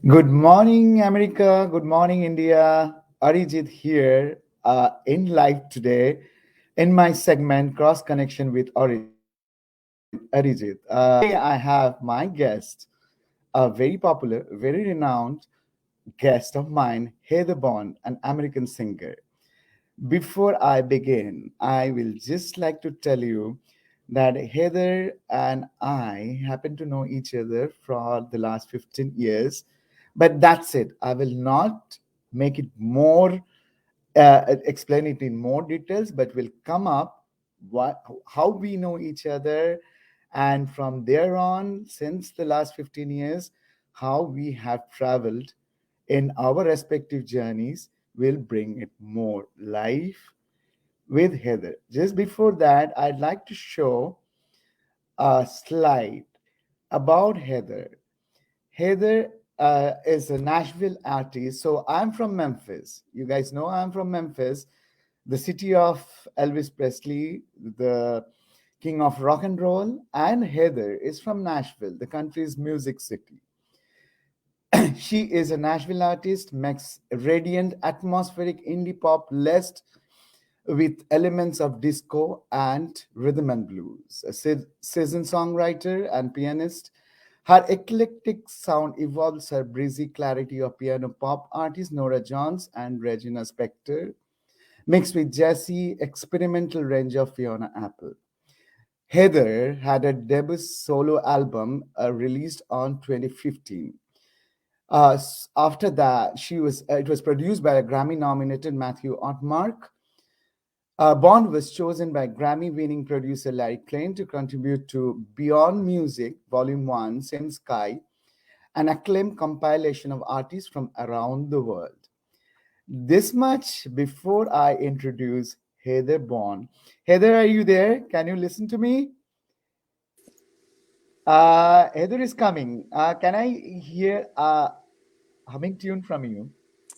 Good morning, America. Good morning, India. Arijit here in live today in my segment Cross Connection with Arijit. Today I have my guest, a very popular, very renowned guest of mine, Heather Bond, an American singer. Before I begin, I will just like to tell you that Heather and I happen to know each other for the last 15 years, but that's it. I will not make it more, explain it in more details, but will come up how we know each other, and from there on, since the last 15 years, how we have traveled in our respective journeys will bring it more life with Heather. Just before that, I'd like to show a slide about Heather. Heather is a Nashville artist. So I'm from Memphis. You guys know I'm from Memphis, the city of Elvis Presley, the king of rock and roll. And Heather is from Nashville, the country's music city. She is a Nashville artist, makes radiant, atmospheric indie pop laced with elements of disco and rhythm and blues. A seasoned songwriter and pianist, her eclectic sound evolves her breezy clarity of piano pop artists Nora Jones and Regina Spektor, mixed with jazzy, experimental range of Fiona Apple. Heather had a debut solo album released on 2015. After that, it was produced by a Grammy-nominated Matthew Ottmark. Bond was chosen by Grammy-winning producer Larry Klein to contribute to Beyond Music Volume 1, Same Sky, an acclaimed compilation of artists from around the world. This much before I introduce Heather Bond. Heather, are you there? Can you listen to me? Heather is coming. Can I hear a humming tune from you?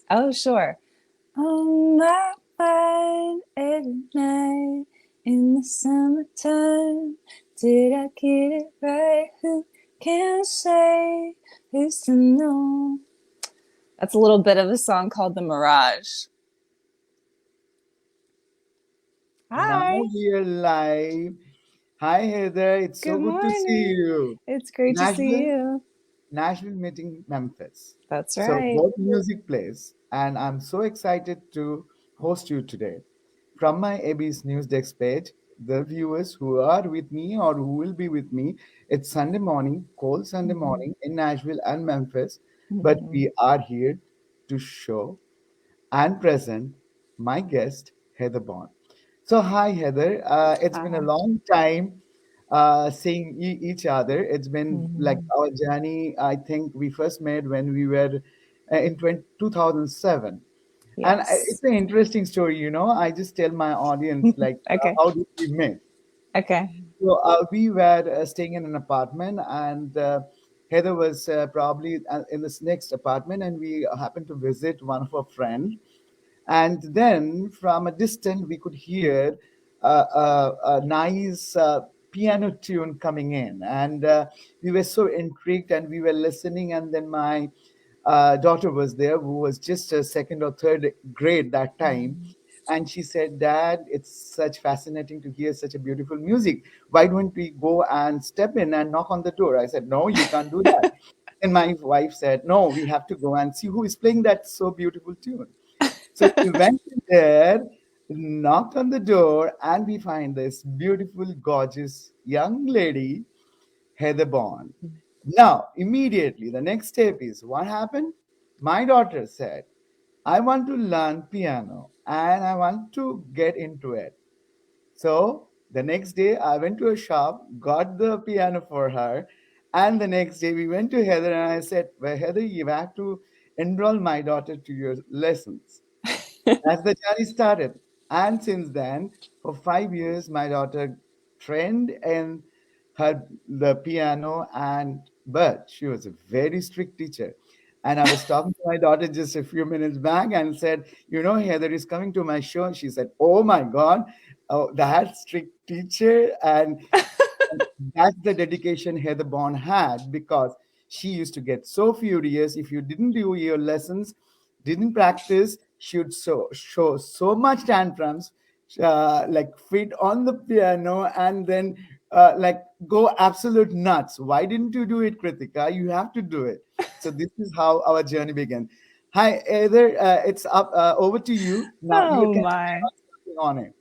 Oh, sure. On my mind every night in the summertime. Did I get it right? Who can say? Who's to know? That's a little bit of a song called The Mirage. Now Hi. we are live. Hi, Heather. It's so Good good to see morning. you. It's great to see Nashville, you. Nashville meeting Memphis. That's So right. both music plays, and I'm so excited to host you today. From my AB's News Desk page, the viewers who are with me or who will be with me, it's Sunday morning, cold Sunday Hmm. morning in Nashville and Memphis, but Hmm. we are here to show and present my guest, Heather Bond. So, hi, Heather. It's been a Hi. long time seeing each other. It's been like Hmm. our journey. I think we first met when we were in 2007. And Yes. it's an interesting story, I just tell my audience, like, Okay. how did we meet? Okay. So, we were staying in an apartment, and Heather was probably in this next apartment, and we happened to visit one of our friends, and then from a distance we could hear a nice piano tune coming in, and we were so intrigued and we were listening, and then my daughter was there who was just a second or third grade that time, and she said, Dad, it's such fascinating to hear such a beautiful music. Why don't we go and step in and knock on the door? I said, no, you can't do that. And my wife said, no, we have to go and see who is playing that so beautiful tune. So we went in there, knocked on the door, and we find this beautiful, gorgeous young lady, Heather Bond. Now, immediately, the next step is what happened? My daughter said, I want to learn piano and I want to get into it. So the next day, I went to a shop, got the piano for her, and the next day we went to Heather and I said, well, Heather, you have to enroll my daughter to your lessons. As the journey started. And since then, for 5 years, my daughter trained in the piano, and but she was a very strict teacher. And I was talking to my daughter just a few minutes back and said, Heather is coming to my show. And she said, oh my God, oh, that strict teacher. And that's the dedication Heather Bond had, because She used to get so furious if you didn't do your lessons, didn't practice. She would show so much tantrums, like fit on the piano, and then like go absolute nuts. Why didn't you do it, Kritika? You have to do it. So this is how our journey began. Hi, Either it's up over to you now. You Oh can my. start something on it.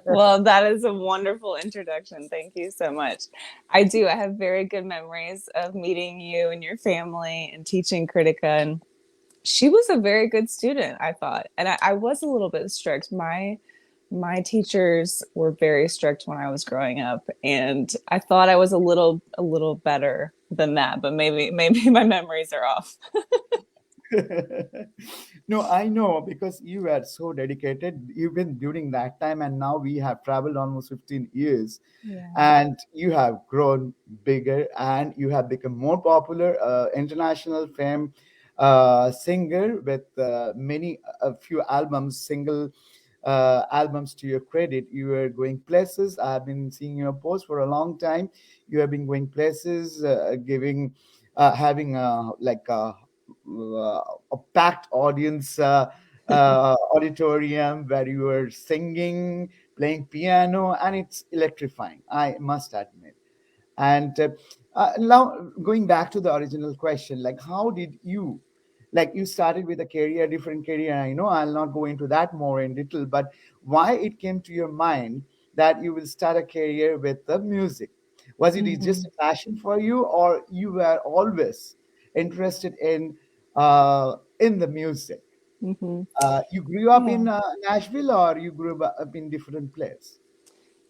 Well, that is a wonderful introduction. Thank you so much. I do. I have very good memories of meeting you and your family and teaching Critica. And she was a very good student, I thought. And I was a little bit strict. My teachers were very strict when I was growing up, and I thought I was a little better than that, but maybe my memories are off. No, I know because you were so dedicated even during that time, and now we have traveled almost 15 years, Yeah. and you have grown bigger and you have become more popular, international fame singer with many a few albums, single albums to your credit. You are going places. I've been seeing your post for a long time. You have been going places, giving, having a packed audience auditorium where you are singing, playing piano, and it's electrifying, I must admit. And now going back to the original question, like how did you, like you started with a career, different career. I know I'll not go into that more in detail, but why it came to your mind that you will start a career with the music? Was it just Hmm. a passion for you, or you were always interested in the music? Hmm. You grew up Yeah. in Nashville, or you grew up in different place?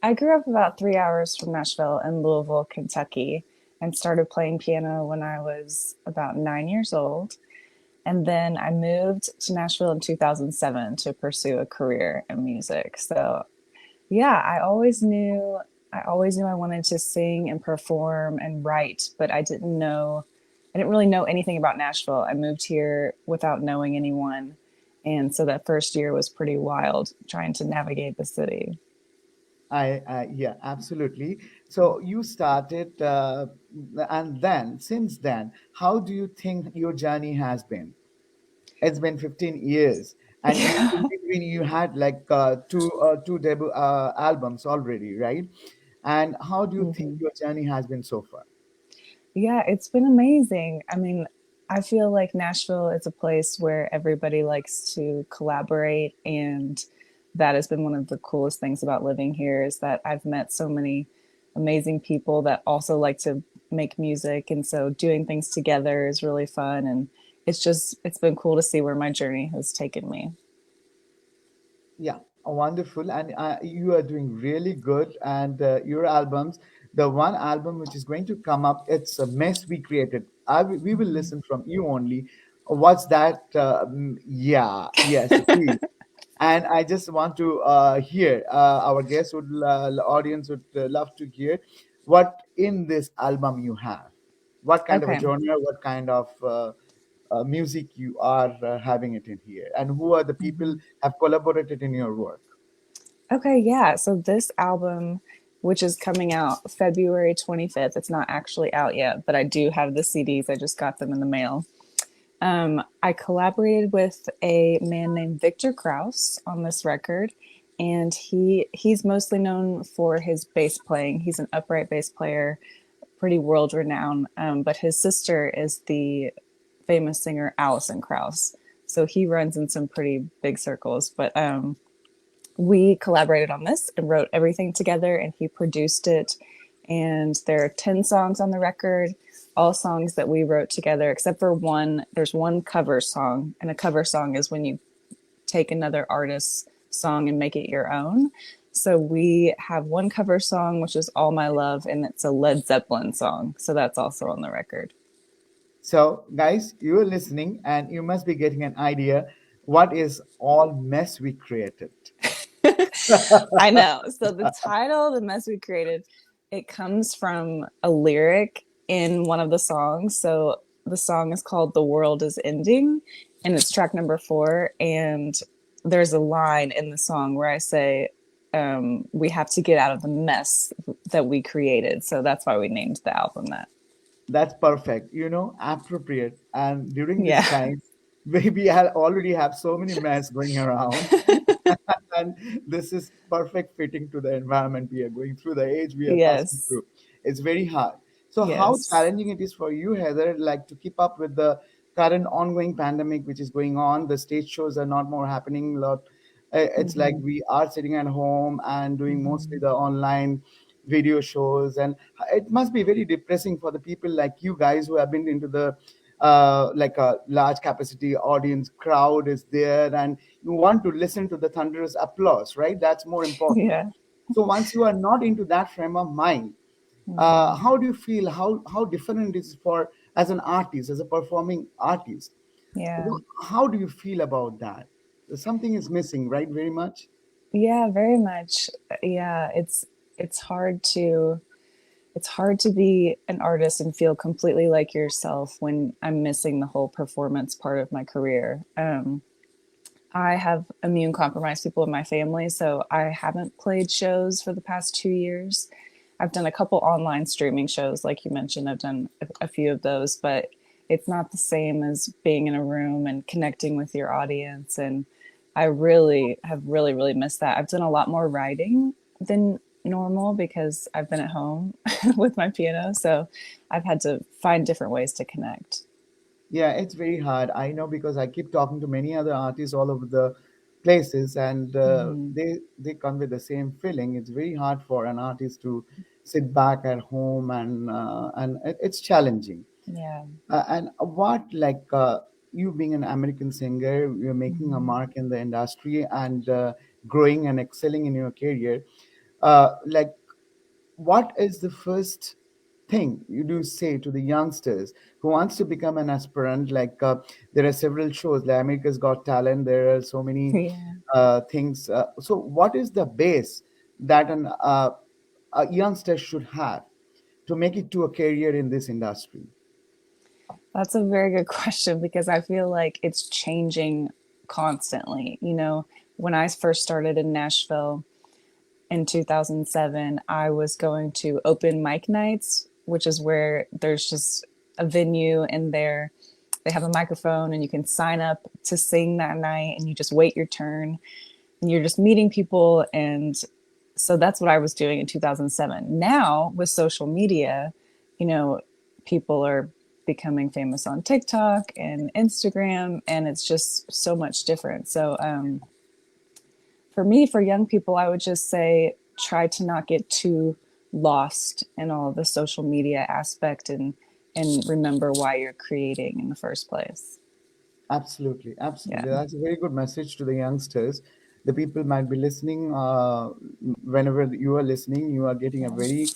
I grew up about 3 hours from Nashville in Louisville, Kentucky, and started playing piano when I was about 9 years old. And then I moved to Nashville in 2007 to pursue a career in music. So yeah, I always knew I wanted to sing and perform and write, but I didn't really know anything about Nashville. I moved here without knowing anyone. And so that first year was pretty wild trying to navigate the city. Yeah, absolutely. So you started, and then since then, how do you think your journey has been? It's been 15 years, and you in between you had like two debut albums already, right? And how do you think Hmm. your journey has been so far? Yeah, it's been amazing. I mean, I feel like Nashville is a place where everybody likes to collaborate, and that has been one of the coolest things about living here is that I've met so many amazing people that also like to make music, and so doing things together is really fun, and it's been cool to see where my journey has taken me. Yeah, wonderful. And you are doing really good. And your albums, the one album which is going to come up, it's a mess we created. We will Mhm. listen from you only. What's that? Yeah, yes, please. And I just want to hear our guests would, audience would love to hear what in this album you have. What kind of a Okay. genre, what kind of music you are having it in here, and who are the people Mhm. have collaborated in your work. Okay, yeah. So this album, which is coming out February 25th, it's not actually out yet, but I do have the CDs. I just got them in the mail. I collaborated with a man named Victor Krause on this record, and he's mostly known for his bass playing. He's an upright bass player, pretty world renowned. But his sister is the famous singer Alison Krauss, so he runs in some pretty big circles. But we collaborated on this and wrote everything together, and he produced it. And there are 10 songs on the record, all songs that we wrote together, except for one. There's one cover song, and a cover song is when you take another artist's song and make it your own. So we have one cover song, which is All My Love, and it's a Led Zeppelin song. So that's also on the record. So, guys, you're listening, and you must be getting an idea what is all mess we created. I know. So the title, The Mess We Created, it comes from a lyric in one of the songs. So the song is called The World Is Ending, and it's track number 4. And there's a line in the song where I say, we have to get out of the mess that we created. So that's why we named the album that. That's perfect. Appropriate. And during this Yeah. time, maybe I already have so many mess going around. And this is perfect fitting to the environment we are going through, the age we are passing Yes. through. It's very hard. So, how Yes. challenging it is for you, Heather, like to keep up with the current ongoing pandemic which is going on? The stage shows are not more happening. A lot. It's like Hmm. we are sitting at home and doing mostly Hmm. the online video shows, and it must be very depressing for the people like you guys who have been into the like a large capacity audience crowd is there, and you want to listen to the thunderous applause, right? That's more important. Yeah. So once you are not into that frame of mind, Hmm. how do you feel? How different it is for as an artist, as a performing artist? Yeah. How do you feel about that? Something is missing, right? Very much. Yeah, very much. Yeah, it's hard to it's hard to be an artist and feel completely like yourself when I'm missing the whole performance part of my career. I have immune compromised people in my family, so I haven't played shows for the past 2 years. I've done a couple online streaming shows, like you mentioned. I've done a few of those, but it's not the same as being in a room and connecting with your audience. And I really have really missed that. I've done a lot more writing than normal because I've been at home with my piano. So I've had to find different ways to connect. Yeah, it's very hard. I know because I keep talking to many other artists all over the places, and Hmm. they come with the same feeling. It's very hard for an artist to sit back at home, and it's challenging. Yeah. And what like you being an American singer, you're making a Hmm. mark in the industry and growing and excelling in your career. Like what is the first thing you do say to the youngsters who wants to become an aspirant? Like there are several shows like America's Got Talent, there are so many Yeah. things, so what is the base that a youngster should have to make it to a career in this industry? That's a very good question because I feel like it's changing constantly. When I first started in Nashville in 2007, I was going to open mic nights, which is where there's just a venue in there. They have a microphone and you can sign up to sing that night and you just wait your turn and you're just meeting people. And so that's what I was doing in 2007. Now with social media, you know, people are becoming famous on TikTok and Instagram, and it's just so much different. So for me, for young people, I would just say try to not get too lost in all the social media aspect and remember why you're creating in the first place. Absolutely, Yeah. absolutely. That's a very good message to the youngsters. The people might be listening. Whenever you are listening, you are getting a Yeah. very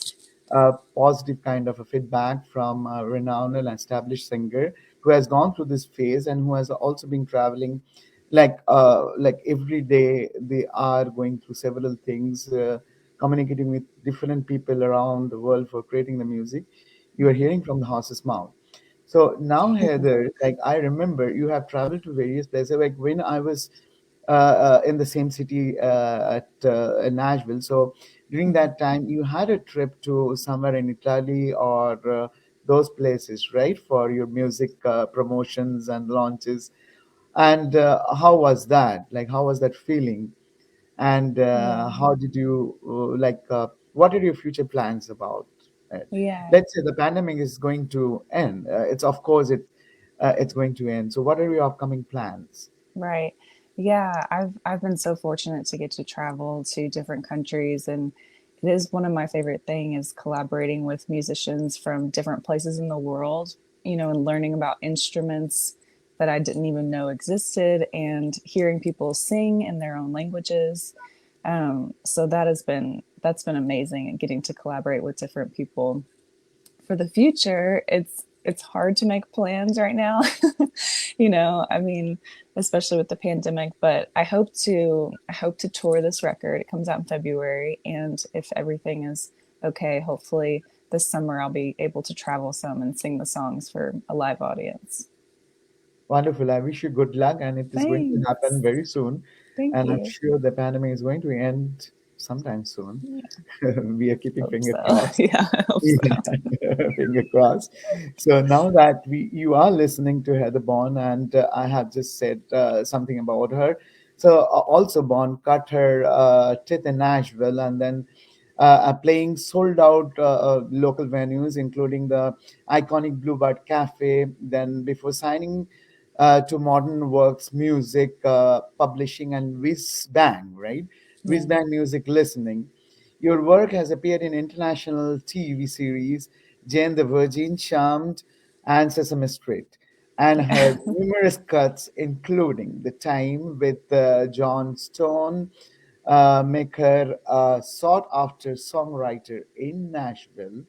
positive kind of a feedback from a renowned and established singer who has gone through this phase and who has also been traveling. Like every day, they are going through several things, communicating with different people around the world for creating the music. You are hearing from the horse's mouth. So now, Heather, like I remember you have traveled to various places. Like when I was in the same city at in Nashville. So during Mhm. that time, you had a trip to somewhere in Italy or those places, right, for your music promotions and launches. And how was that? Like, how was that feeling? And Yeah. how did you what are your future plans about it? Yeah. Let's say the pandemic is going to end. It's of course it's going to end. So what are your upcoming plans? Right. Yeah, I've been so fortunate to get to travel to different countries, and it is one of my favorite things is collaborating with musicians from different places in the world, and learning about instruments that I didn't even know existed and hearing people sing in their own languages. So that's been amazing and getting to collaborate with different people. For the future, it's hard to make plans right now. I mean, especially with the pandemic, but I hope to tour this record. It comes out in February, and if everything is okay, hopefully this summer I'll be able to travel some and sing the songs for a live audience. Wonderful. I wish you good luck, and it is going to happen Thanks. very soon. Thank And I'm you. sure the pandemic is going to end sometime soon. Yeah, We are keeping hope finger so. crossed. Yeah, I hope so. Yeah, finger crossed. So now that you are listening to Heather Bond, and I have just said something about her. So also Bond cut her teeth in Nashville, and then playing sold out local venues, including the iconic Bluebird Cafe. Then before signing to Modern Works Music Publishing and Whiz Bang, right? Whiz Yeah, Bang Music Listening. Your work has appeared in international TV series Jane the Virgin, Charmed, and Sesame Street, and yeah, had numerous cuts, including The Time with John Stone, make her a sought after songwriter in Nashville,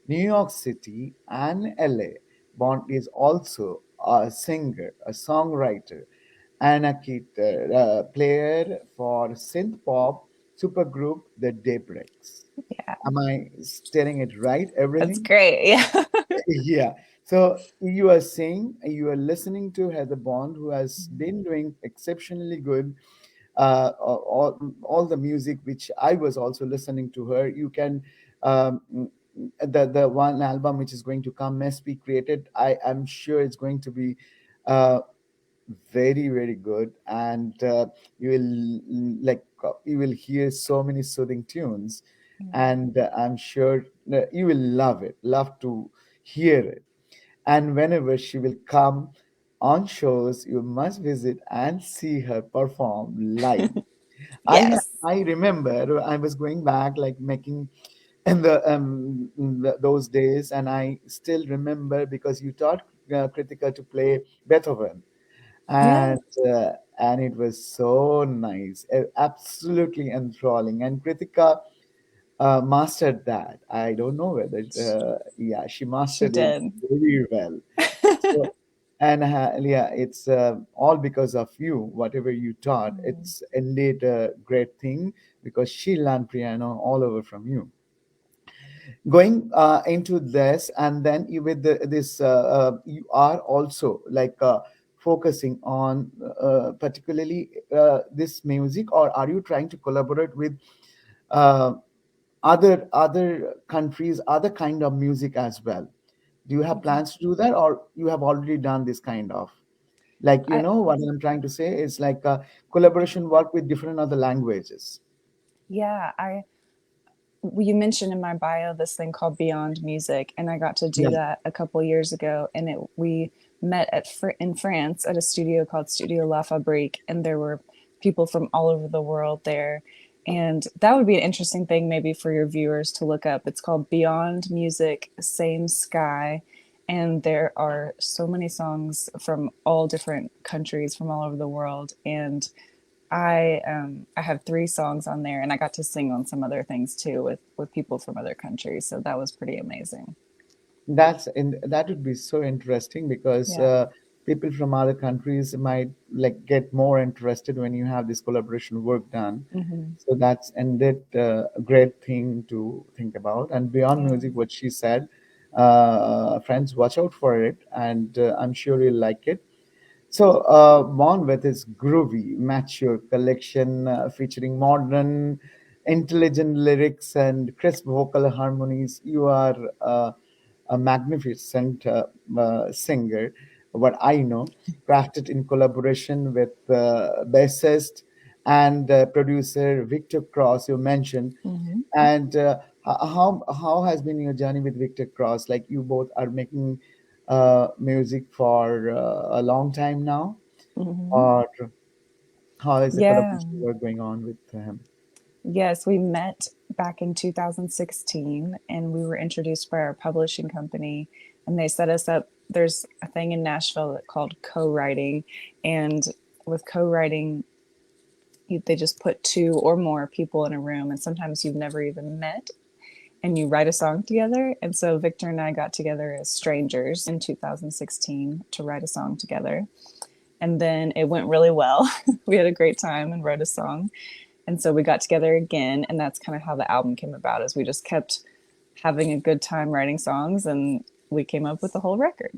New York City, and LA. Bond is also a singer, a songwriter, and a guitar player for synth pop supergroup The Daybreaks. yeah. Am I telling it right? That's Everything? great. Yeah. Yeah. So you are saying you are listening to Heather Bond, who has Mhm. been doing exceptionally good. All the music which I was also listening to her. You can the one album which is going to come, Must Be Created. I am sure it's going to be uh, very good, and you will you will hear so many soothing tunes, Yeah. and I'm sure you will love to hear it. And whenever she will come on shows, you must visit and see her perform live. Yes. I remember I was going back, like making in those days, and I still remember because you taught Kritika to play Beethoven, Yeah. and uh, and it was so nice, absolutely enthralling. And Kritika mastered that. I don't know whether yeah, she She mastered it did. very well. So, and yeah, it's all because of you. Whatever you taught, Mhm. it's indeed a great thing because she learned piano all over from you. Going into this, and then you with this, you are also focusing on particularly this music, or are you trying to collaborate with uh, other countries, other kind of music as well? Do you have Mhm. plans to do that, or you have already done this kind of, like, you I know what I'm trying to say is like collaboration work with different other languages? yeah, I you mentioned in my bio this thing called Beyond Music, and I got to do Yeah. that a couple years ago. And we met in France at a studio called Studio La Fabrique, and there were people from all over the world there. And that would be an interesting thing maybe for your viewers to look up. It's called Beyond Music, Same Sky. And there are so many songs from all different countries from all over the world. And I have three songs on there, and I got to sing on some other things too with people from other countries. So that was pretty amazing. That would be so interesting because Yeah. people from other countries might like get more interested when you have this collaboration work done. Hmm. So that's indeed a great thing to think about. And beyond Yeah. music, what she said, friends, watch out for it, and I'm sure you'll like it. So, Born with its groovy, mature collection featuring modern, intelligent lyrics and crisp vocal harmonies, you are a magnificent singer. What I know, crafted in collaboration with bassist and producer Victor Cross, you mentioned. Hmm. And how has been your journey with Victor Cross? Like you both are making music for a long time now, Hmm. or how is the Yeah. collaboration work going on with him? Yes, we met back in 2016, and we were introduced by our publishing company, and they set us up. There's a thing in Nashville called co-writing, and with co-writing, they just put two or more people in a room, and sometimes you've never even met, and you write a song together. And so Victor and I got together as strangers in 2016 to write a song together. And then it went really well. We had a great time and wrote a song. And so we got together again, and that's kind of how the album came about. Is we just kept having a good time writing songs, and we came up with the whole record.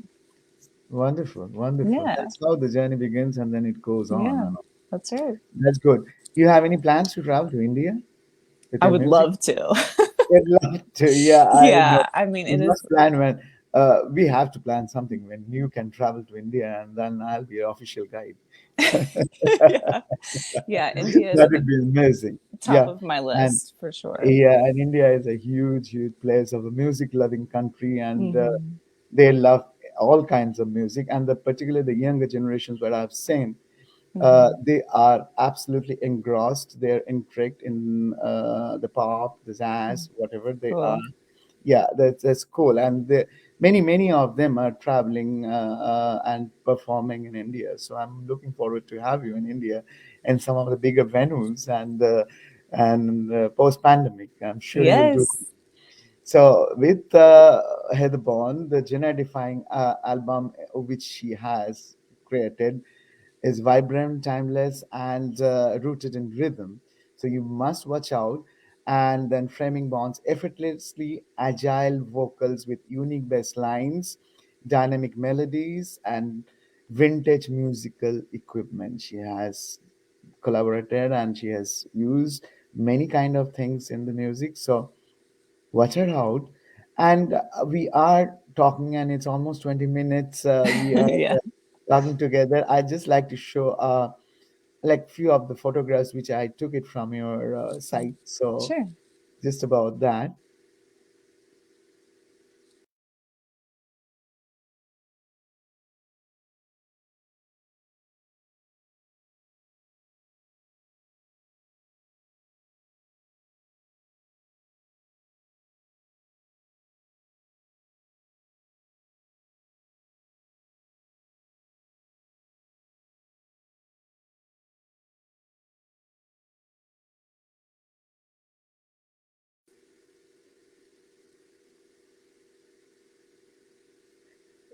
Wonderful, wonderful. Yeah. That's how the journey begins, and then it goes on Yeah. and on. That's right. That's good. Do you have any plans to travel to India? with I your would music? love to. I'd love to. Yeah, I know. Yeah, I mean, We it is. must plan when we have to plan something when you can travel to India, and then I'll be your official guide. Yeah, yeah, India is That at would the be amazing. top Yeah, of my and list for sure. yeah, and India is a huge, huge place of a music-loving country, and Hmm. they love all kinds of music, and particularly the younger generations, what I've seen, Hmm. they are absolutely engrossed. They're intrigued in the pop, the jazz, whatever they are. Cool. Yeah, that's cool. And many of them are traveling and performing in India. So I'm looking forward to have you in India and some of the bigger venues and post pandemic. I'm sure you'll do. Yes. So with Heather Bond, the genre-defying album which she has created is vibrant, timeless, and rooted in rhythm. So you must watch out. And then framing bonds, effortlessly agile vocals with unique bass lines, dynamic melodies, and vintage musical equipment. She has collaborated and she has used many kind of things in the music. So watch her out. And we are talking, and it's almost 20 minutes. We are Yeah. talking together. I just like to show like few of the photographs which I took it from your site. So Sure. just about that.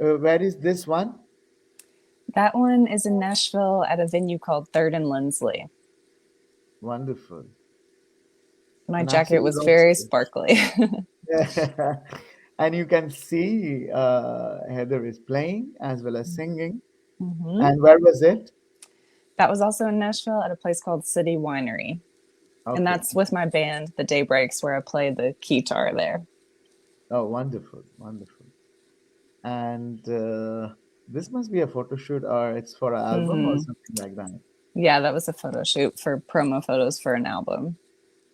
Where is this one? That one is in Nashville at a venue called Third and Lindsley. Wonderful. My An jacket absolute was rock very star. sparkly. And you can see Heather is playing as well as singing. Hmm. And where was it? That was also in Nashville at a place called City Winery. And Okay. that's with my band, The Daybreaks, where I play the guitar there. Oh, wonderful, wonderful. And this must be a photo shoot, or it's for an album or Hmm. something like that. Yeah, that was a photo shoot for promo photos for an album.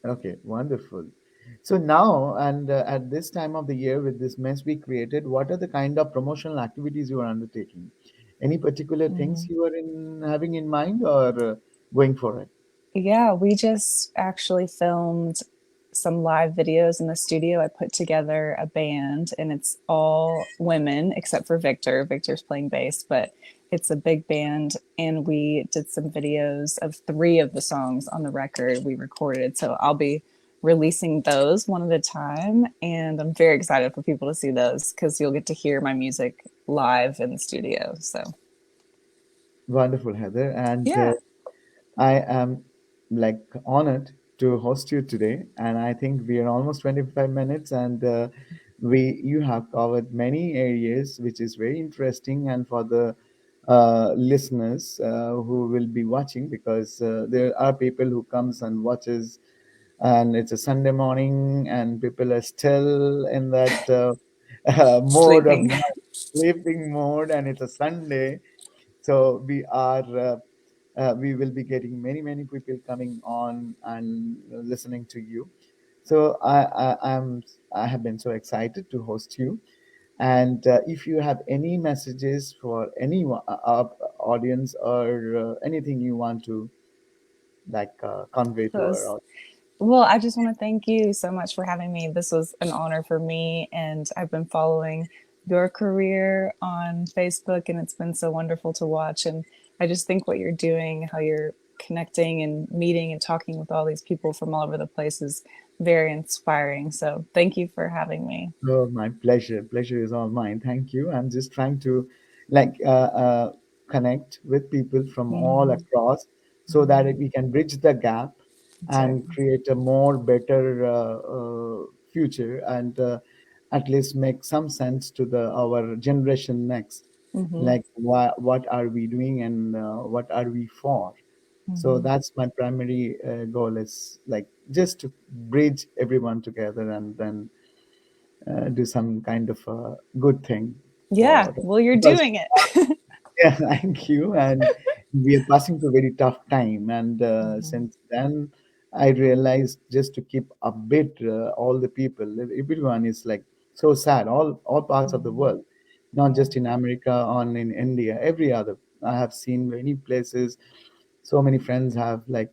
Okay, wonderful. So now, and at this time of the year, with this mess we created, what are the kind of promotional activities you are undertaking? Any particular things Hmm. you are in having in mind, or going for it? Yeah, we just actually filmed some live videos in the studio. I put together a band and it's all women except for Victor. Victor's playing bass, but it's a big band. And we did some videos of three of the songs on the record we recorded. So I'll be releasing those one at a time. And I'm very excited for people to see those because you'll get to hear my music live in the studio. So, Wonderful, Heather. And yeah. I am like honored to host you today, and I think we are almost 25 minutes, and we you have covered many areas, which is very interesting, and for the listeners who will be watching, because there are people who comes and watches, and it's a Sunday morning, and people are still in that mode of Sleeping. sleeping mode, and it's a Sunday, so we will be getting many people coming on and listening to you. So I have been so excited to host you. And if you have any messages for any audience, or anything you want to like convey to our Those. audience. Well, I just want to thank you so much for having me. This was an honor for me, and I've been following your career on Facebook, and it's been so wonderful to watch. And I just think what you're doing, how you're connecting and meeting and talking with all these people from all over the place is very inspiring. So thank you for having me. Oh, my pleasure. Pleasure is all mine. Thank you. I'm just trying to like connect with people from all Hmm. across, so that Hmm. we can bridge the gap and Exactly. create a more better future, and at least make some sense to the our generation next. Hmm. Like what are we doing, and what are we for? So Mhm. that's my primary goal, is like just to bridge everyone together and then do some kind of a good thing Yeah, for, well, you're because doing it. yeah, thank you. And we are passing through a very tough time. And Mhm. since then, I realized just to keep a bit all the people, everyone is like so sad, all parts of the Mhm. world, not Yeah. just in America, on in India, every other. I have seen many places. So many friends have like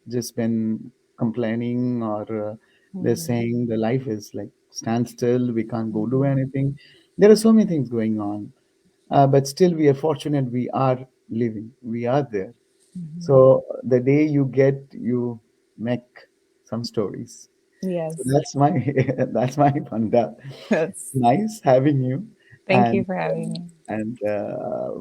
just been complaining, or they're Mhm. saying the life is like standstill. We can't go do Mhm. anything. There are so many things going on, but still we are fortunate, we are living, we are there. Mhm. So the day you get, you make some stories. So Yes. that's my that's my funda. Yes. Nice having you. Thank and you for having me.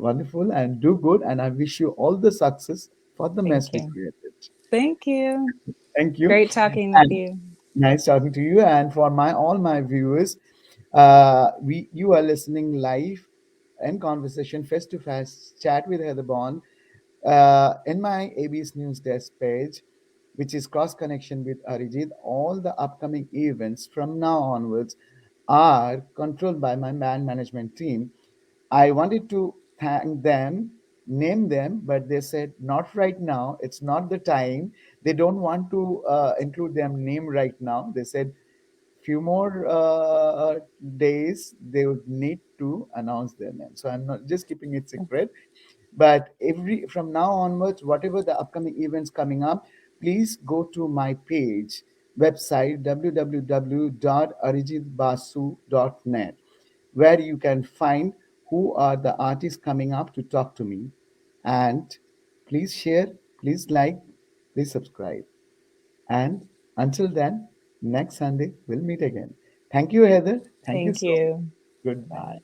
wonderful, and do good, and I wish you all the success for the mess Thank we you. created. Thank you. Thank you. Great talking with And you. nice talking to you. And for my all my viewers, we you are listening live in conversation, face to face chat with Heather Bond, in my AB's News Desk page, which is Cross Connection with Arijit. All the upcoming events from now onwards are controlled by my man management team. I wanted to thank them, name them, but they said not right now. It's not the time. They don't want to include them name right now. They said few more days they would need to announce their name. So I'm not just keeping it secret, but every from now onwards, whatever the upcoming events coming up, please go to my page website www.arijitbasu.net, where you can find who are the artists coming up to talk to me. And please share, please like, please subscribe. And until then, next Sunday we'll meet again. Thank you, Heather. Thank you Thank so much. you. Goodbye. Bye.